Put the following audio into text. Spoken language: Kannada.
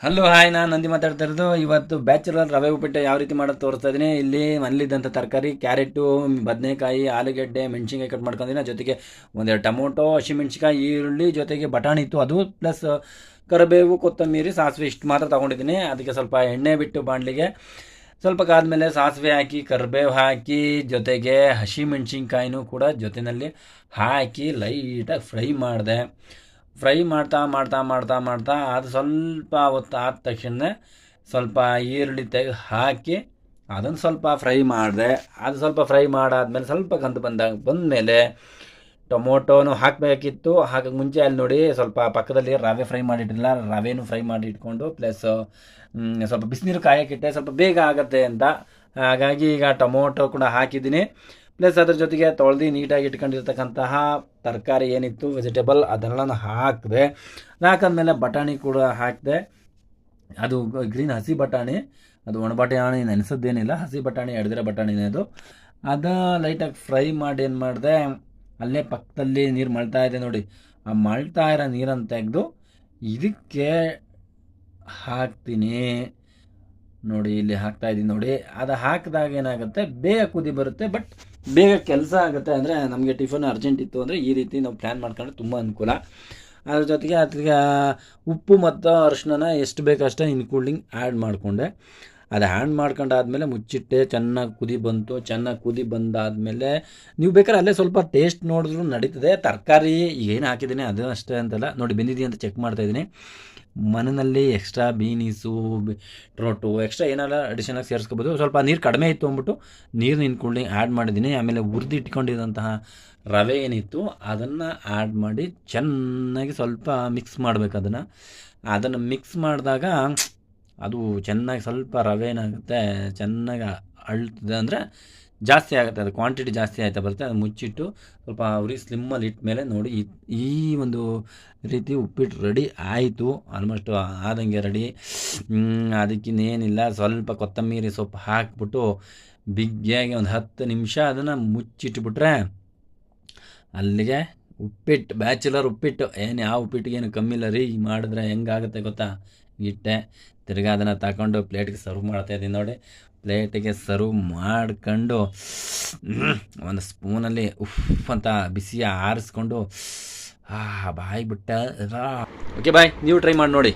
ಹಲೋ ಹಾಯ್, ನಾನು ನಂದಿ ಮಾತಾಡ್ತಾ ಇರೋದು. ಇವತ್ತು ಬ್ಯಾಚುಲರ್ ರವೆ ಉಪ್ಪಿಟ್ಟು ಯಾವ ರೀತಿ ಮಾಡೋದು ತೋರಿಸ್ತಾ ಇದ್ದೀನಿ. ಇಲ್ಲಿ ಮನೇಲಿದ್ದಂಥ ತರಕಾರಿ ಕ್ಯಾರೆಟು, ಬದನೆಕಾಯಿ, ಆಲೂಗೆಡ್ಡೆ, ಮೆಣಸಿನ್ಕಾಯಿ ಕಟ್ ಮಾಡ್ಕೊಂಡಿದ್ದೀನಿ. ಜೊತೆಗೆ ಒಂದೆರಡು ಟೊಮೊಟೊ, ಹಸಿಮೆಣ್ಸಿಕಾಯಿ, ಈರುಳ್ಳಿ, ಜೊತೆಗೆ ಬಟಾಣಿ ಇತ್ತು ಅದು, ಪ್ಲಸ್ ಕರಿಬೇವು, ಕೊತ್ತಂಬರಿ, ಸಾಸಿವೆ ಇಷ್ಟು ಮಾತ್ರ ತೊಗೊಂಡಿದ್ದೀನಿ. ಅದಕ್ಕೆ ಸ್ವಲ್ಪ ಎಣ್ಣೆ ಬಿಟ್ಟು ಬಾಣಲಿಗೆ ಸ್ವಲ್ಪ ಕಾದ್ಮೇಲೆ ಸಾಸಿವೆ ಹಾಕಿ, ಕರಿಬೇವು ಹಾಕಿ, ಜೊತೆಗೆ ಹಸಿಮೆಣ್ಸಿನ್ಕಾಯಿನೂ ಕೂಡ ಜೊತೆಯಲ್ಲಿ ಹಾಕಿ ಲೈಟಾಗಿ ಫ್ರೈ ಮಾಡಿದೆ. ಫ್ರೈ ಮಾಡ್ತಾ ಮಾಡ್ತಾ ಮಾಡ್ತಾ ಮಾಡ್ತಾ ಅದು ಸ್ವಲ್ಪ ಹೊತ್ತು ಆದ ತಕ್ಷಣ ಸ್ವಲ್ಪ ಈರುಳ್ಳಿ ತೆಗೆದು ಹಾಕಿ ಅದನ್ನು ಸ್ವಲ್ಪ ಫ್ರೈ ಮಾಡಿದೆ. ಅದು ಸ್ವಲ್ಪ ಫ್ರೈ ಮಾಡಾದ್ಮೇಲೆ ಸ್ವಲ್ಪ ಕಂದು ಬಂದಮೇಲೆ ಟೊಮೊಟೊನು ಹಾಕಬೇಕಿತ್ತು. ಹಾಕಕ್ಕೆ ಮುಂಚೆ ಅಲ್ಲಿ ನೋಡಿ ಸ್ವಲ್ಪ ಪಕ್ಕದಲ್ಲಿ ರವೆ ಫ್ರೈ ಮಾಡಿಟ್ಟಿಲ್ಲ, ರವೆನೂ ಫ್ರೈ ಮಾಡಿ ಇಟ್ಕೊಂಡು ಪ್ಲಸ್ ಸ್ವಲ್ಪ ಬಿಸಿನೀರು ಕಾಯಕ್ಕಿಟ್ಟೆ, ಸ್ವಲ್ಪ ಬೇಗ ಆಗುತ್ತೆ ಅಂತ. ಹಾಗಾಗಿ ಈಗ ಟೊಮೊಟೊ ಕೂಡ ಹಾಕಿದ್ದೀನಿ. ಪ್ಲಸ್ ಅದ್ರ ಜೊತೆಗೆ ತೊಳೆದು ನೀಟಾಗಿ ಇಟ್ಕೊಂಡಿರ್ತಕ್ಕಂತಹ ತರಕಾರಿ ಏನಿತ್ತು ವೆಜಿಟೇಬಲ್ ಅದೆಲ್ಲ ಹಾಕಿದೆ. ಹಾಕಿದ್ಮೇಲೆ ಬಟಾಣಿ ಕೂಡ ಹಾಕಿದೆ. ಅದು ಗ್ರೀನ್ ಹಸಿ ಬಟಾಣಿ, ಅದು ಒಣ ಬಟಾಣಿ ನೆನೆಸೋದೇನಿಲ್ಲ, ಹಸಿ ಬಟಾಣಿ ಎಡ್ದಿರೋ ಬಟಾಣಿನೇ ಅದು. ಅದು ಲೈಟಾಗಿ ಫ್ರೈ ಮಾಡಿ ಏನು ಮಾಡಿದೆ, ಅಲ್ಲೇ ಪಕ್ಕದಲ್ಲಿ ನೀರು ಮಳ್ತಾ ಇದೆ ನೋಡಿ, ಆ ಮಳ್ತಾ ಇರೋ ನೀರನ್ನು ತೆಗೆದು ಇದಕ್ಕೆ ಹಾಕ್ತೀನಿ ನೋಡಿ. ಇಲ್ಲಿ ಹಾಕ್ತಾ ಇದ್ದೀನಿ ನೋಡಿ. ಅದು ಹಾಕಿದಾಗ ಏನಾಗುತ್ತೆ, ಬೇಗ ಕುದಿ ಬರುತ್ತೆ, ಬಟ್ ಬೇಗ ಕೆಲಸ ಆಗುತ್ತೆ. ಅಂದರೆ ನಮಗೆ ಟಿಫನ್ ಅರ್ಜೆಂಟ್ ಇತ್ತು ಅಂದರೆ ಈ ರೀತಿ ನಾವು ಪ್ಲ್ಯಾನ್ ಮಾಡ್ಕೊಂಡ್ರೆ ತುಂಬ ಅನುಕೂಲ. ಅದ್ರ ಜೊತೆಗೆ ಅದಕ್ಕೆ ಉಪ್ಪು ಮತ್ತು ಅರಿಶಿನ ಎಷ್ಟು ಬೇಕಷ್ಟೇ ಇನ್ಕ್ಲೂಡಿಂಗ್ ಆ್ಯಡ್ ಮಾಡಿಕೊಂಡೆ. ಅದು ಆ್ಯಡ್ ಮಾಡ್ಕೊಂಡಾದ್ಮೇಲೆ ಮುಚ್ಚಿಟ್ಟೆ. ಚೆನ್ನಾಗಿ ಕುದಿ ಬಂತು. ಚೆನ್ನಾಗಿ ಕುದಿ ಬಂದಾದಮೇಲೆ ನೀವು ಬೇಕಾದ್ರೆ ಅಲ್ಲೇ ಸ್ವಲ್ಪ ಟೇಸ್ಟ್ ನೋಡಿದ್ರು ನಡೀತದೆ. ತರಕಾರಿ ಏನು ಹಾಕಿದ್ದೀನಿ ಅದು ಅಷ್ಟೇ ಅಂತಲ್ಲ, ನೋಡಿ ಬೆಂದಿದೆಯಾ ಅಂತ ಚೆಕ್ ಮಾಡ್ತಾಯಿದ್ದೀನಿ. ಮನೆಯಲ್ಲಿ ಎಕ್ಸ್ಟ್ರಾ ಬೀನೀಸು, ಟೊಮೊಟೊ ಎಕ್ಸ್ಟ್ರಾ ಏನಾರ ಅಡಿಷನಾಗಿ ಸೇರಿಸ್ಕೋಬೋದು. ಸ್ವಲ್ಪ ನೀರು ಕಡಿಮೆ ಇತ್ತು ಅಂದ್ಬಿಟ್ಟು ನೀರು ಇನ್ಕ್ಲೂಡಿಂಗ್ ಆ್ಯಡ್ ಮಾಡಿದ್ದೀನಿ. ಆಮೇಲೆ ಹುರಿದಿಟ್ಕೊಂಡಿರೋಂತಹ ರವೆ ಏನಿತ್ತು ಅದನ್ನು ಆ್ಯಡ್ ಮಾಡಿ ಚೆನ್ನಾಗಿ ಸ್ವಲ್ಪ ಮಿಕ್ಸ್ ಮಾಡಬೇಕು. ಅದನ್ನು ಮಿಕ್ಸ್ ಮಾಡಿದಾಗ ಅದು ಚೆನ್ನಾಗಿ ಸ್ವಲ್ಪ ರವೆ ಏನಾಗುತ್ತೆ, ಚೆನ್ನಾಗಿ ಅಳ್ತದೆ, ಅಂದರೆ ಜಾಸ್ತಿ ಆಗುತ್ತೆ, ಅದು ಕ್ವಾಂಟಿಟಿ ಜಾಸ್ತಿ ಆಯ್ತಾ ಬರುತ್ತೆ. ಅದು ಮುಚ್ಚಿಟ್ಟು ಸ್ವಲ್ಪ ಉರಿ ಸ್ಲಿಮ್ಮಲ್ಲಿ ಇಟ್ಟ ಮೇಲೆ ನೋಡಿ ಈ ಒಂದು ರೀತಿ ಉಪ್ಪಿಟ್ಟು ರೆಡಿ ಆಯಿತು. ಆಲ್ಮೋಸ್ಟ್ ಆದಂಗೆ ರೆಡಿ. ಅದಕ್ಕಿನ್ನೇನಿಲ್ಲ, ಸ್ವಲ್ಪ ಕೊತ್ತಂಬರಿ ಸೊಪ್ಪು ಹಾಕ್ಬಿಟ್ಟು ಬಿಗ್ಗಿಯಾಗಿ ಒಂದು 10 ನಿಮಿಷ ಅದನ್ನು ಮುಚ್ಚಿಟ್ಬಿಟ್ರೆ ಅಲ್ಲಿಗೆ ಉಪ್ಪಿಟ್ಟು, ಬ್ಯಾಚುಲರ್ ಉಪ್ಪಿಟ್ಟು. ಯಾವ ಉಪ್ಪಿಟ್ಟಿಗೇನು ಕಮ್ಮಿ ಇಲ್ಲ ರೀ. ಮಾಡಿದ್ರೆ ಹೆಂಗಾಗುತ್ತೆ ಗೊತ್ತಾ, ಇಟ್ಟೆ ತಿರ್ಗಾ ಅದನ್ನು ತಗೊಂಡು ಪ್ಲೇಟ್ಗೆ ಸರ್ವ್ ಮಾಡ್ತಾಯಿದ್ದೀನಿ ನೋಡಿ. ಪ್ಲೇಟಿಗೆ ಸರ್ವ್ ಮಾಡ್ಕೊಂಡು ಒಂದು ಸ್ಪೂನಲ್ಲಿ ಉಫ್ ಅಂತ ಬಿಸಿ ಆರಿಸ್ಕೊಂಡು ಬಾಯಿ ಬಿಟ್ಟ. ಓಕೆ ಬಾಯ್, ನೀವು ಟ್ರೈ ಮಾಡಿ ನೋಡಿ.